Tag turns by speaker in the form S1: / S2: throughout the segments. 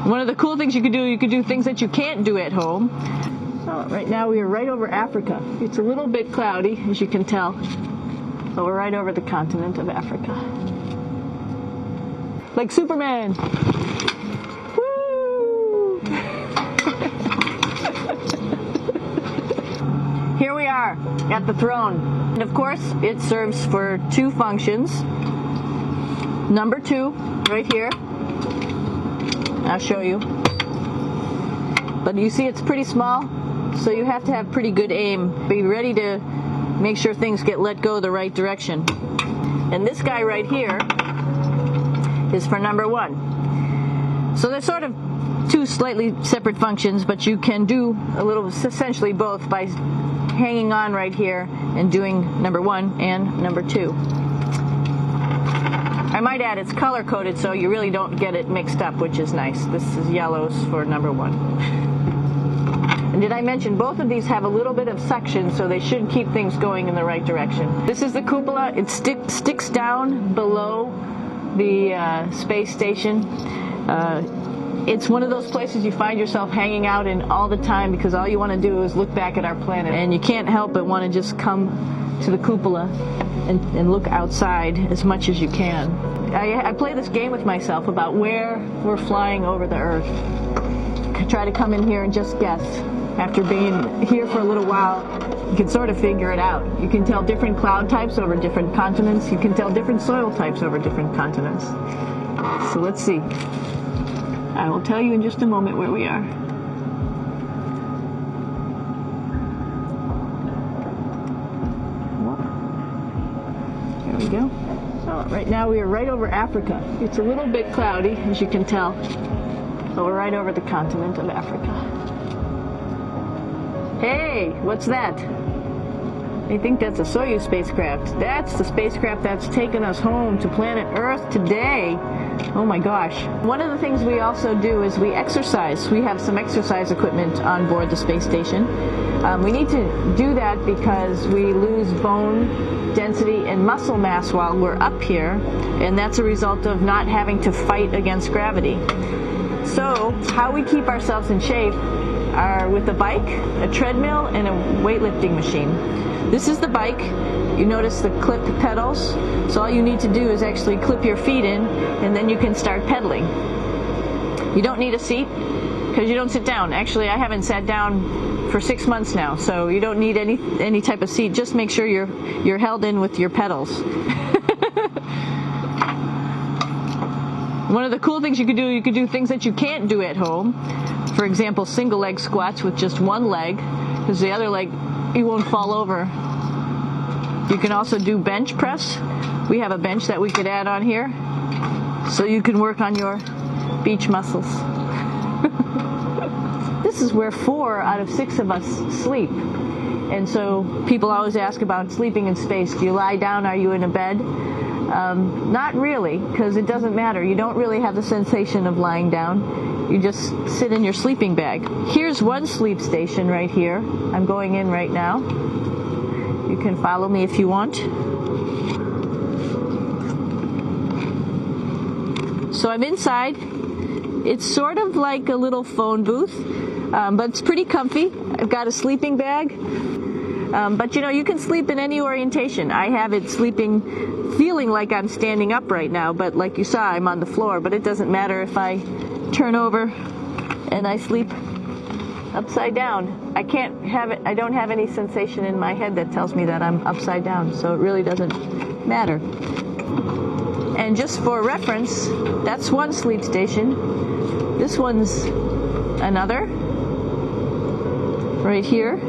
S1: One of the cool things you could do things that you can't do at home. Oh, right now we are right over Africa. It's a little bit cloudy, as you can tell, but we're right over the continent of Africa. Like Superman! Woo! Here we are at the throne. And of course, it serves for two functions. Number 2, right here. I'll show you. But you see it's pretty small, so you have to have pretty good aim. Be ready to make sure things get let go the right direction. And this guy right here is for number 1. So they're sort of two slightly separate functions, but you can do a little, essentially both, by hanging on right here and doing number 1 and number 2. I might add it's color-coded so you really don't get it mixed up, which is nice. This is yellows for number 1. And did I mention both of these have a little bit of suction, so they should keep things going in the right direction. This is the cupola. It sticks down below the space station. It's one of those places you find yourself hanging out in all the time because all you want to do is look back at our planet, and you can't help but want to just come to the cupola and look outside as much as you can. I play this game with myself about where we're flying over the Earth. I try to come in here and just guess. After being here for a little while, you can sort of figure it out. You can tell different cloud types over different continents. You can tell different soil types over different continents. So let's see. I will tell you in just a moment where we are. There we go. Oh, right now we are right over Africa. It's a little bit cloudy, as you can tell, but we're right over the continent of Africa. Hey, what's that? I think that's a Soyuz spacecraft. That's the spacecraft that's taken us home to planet Earth today. Oh my gosh. One of the things we also do is we exercise. We have some exercise equipment on board the space station. We need to do that because we lose bone density and muscle mass while we're up here, and that's a result of not having to fight against gravity. So, how we keep ourselves in shape are with a bike, a treadmill, and a weightlifting machine. This is the bike. You notice the clipped pedals. So all you need to do is actually clip your feet in, and then you can start pedaling. You don't need a seat because you don't sit down. Actually, I haven't sat down for 6 months now, so you don't need any type of seat. Just make sure you're held in with your pedals. One of the cool things you could do things that you can't do at home. For example, single leg squats with just one leg, because the other leg, you won't fall over. You can also do bench press. We have a bench that we could add on here, so you can work on your beach muscles. This is where 4 out of 6 of us sleep. And so people always ask about sleeping in space. Do you lie down? Are you in a bed? Not really, because it doesn't matter. You don't really have the sensation of lying down. You just sit in your sleeping bag. Here's one sleep station right here. I'm going in right now. You can follow me if you want. So I'm inside. It's sort of like a little phone booth, but it's pretty comfy. I've got a sleeping bag. But you can sleep in any orientation. I have it feeling like I'm standing up right now, but like you saw, I'm on the floor. But it doesn't matter if I turn over and I sleep upside down. I don't have any sensation in my head that tells me that I'm upside down, so it really doesn't matter. And just for reference, that's one sleep station. This one's another, right here.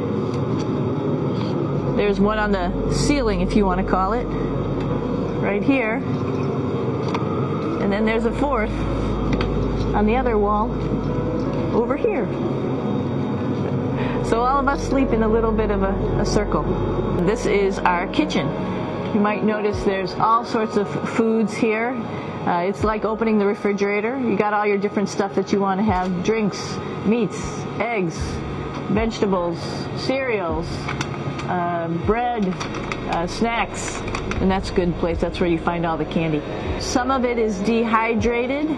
S1: There's one on the ceiling, if you want to call it, right here. And then there's a 4th on the other wall over here. So all of us sleep in a little bit of a circle. This is our kitchen. You might notice there's all sorts of foods here. It's like opening the refrigerator. You got all your different stuff that you want to have: drinks, meats, eggs, vegetables, cereals, bread, snacks, and that's a good place. That's where you find all the candy. Some of it is dehydrated.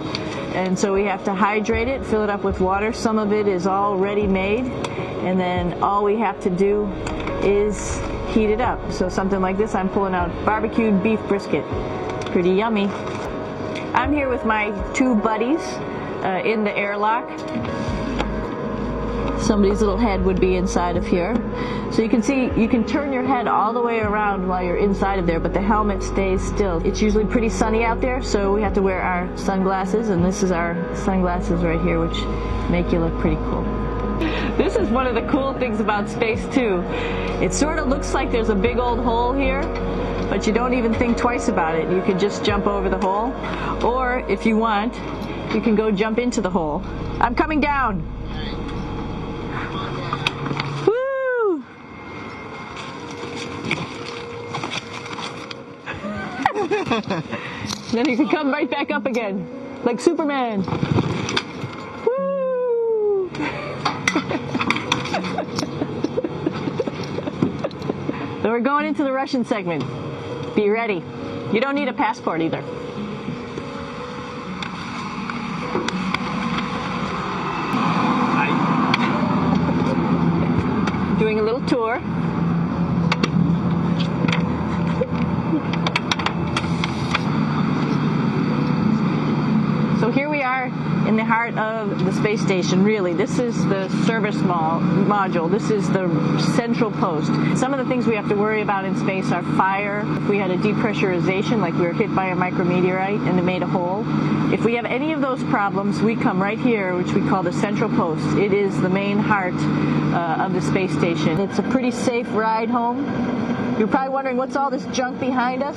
S1: And so we have to hydrate it, fill it up with water. Some of it is already made, and then all we have to do is heat it up. So something like this, I'm pulling out barbecued beef brisket. Pretty yummy. I'm here with my two buddies in the airlock. Somebody's little head would be inside of here. So you can see, you can turn your head all the way around while you're inside of there, but the helmet stays still. It's usually pretty sunny out there, so we have to wear our sunglasses, and this is our sunglasses right here, which make you look pretty cool. This is one of the cool things about space too. It sort of looks like there's a big old hole here, but you don't even think twice about it. You can just jump over the hole, or if you want, you can go jump into the hole. I'm coming down. Woo! Then you can come right back up again, like Superman. Woo! So we're going into the Russian segment. Be ready. You don't need a passport either. Doing a little tour. So here we are in the heart of the space station, really. This is the service module. This is the central post. Some of the things we have to worry about in space are fire. If we had a depressurization, like we were hit by a micrometeorite and it made a hole. If we have any of those problems, we come right here, which we call the central post. It is the main heart of the space station. It's a pretty safe ride home. You're probably wondering, what's all this junk behind us?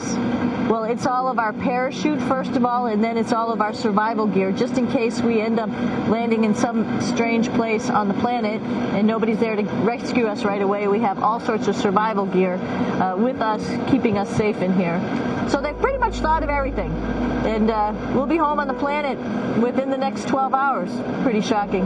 S1: Well, it's all of our parachute, first of all, and then it's all of our survival gear, just in case we end up landing in some strange place on the planet and nobody's there to rescue us right away. We have all sorts of survival gear with us, keeping us safe in here. So they've pretty much thought of everything. And we'll be home on the planet within the next 12 hours. Pretty shocking.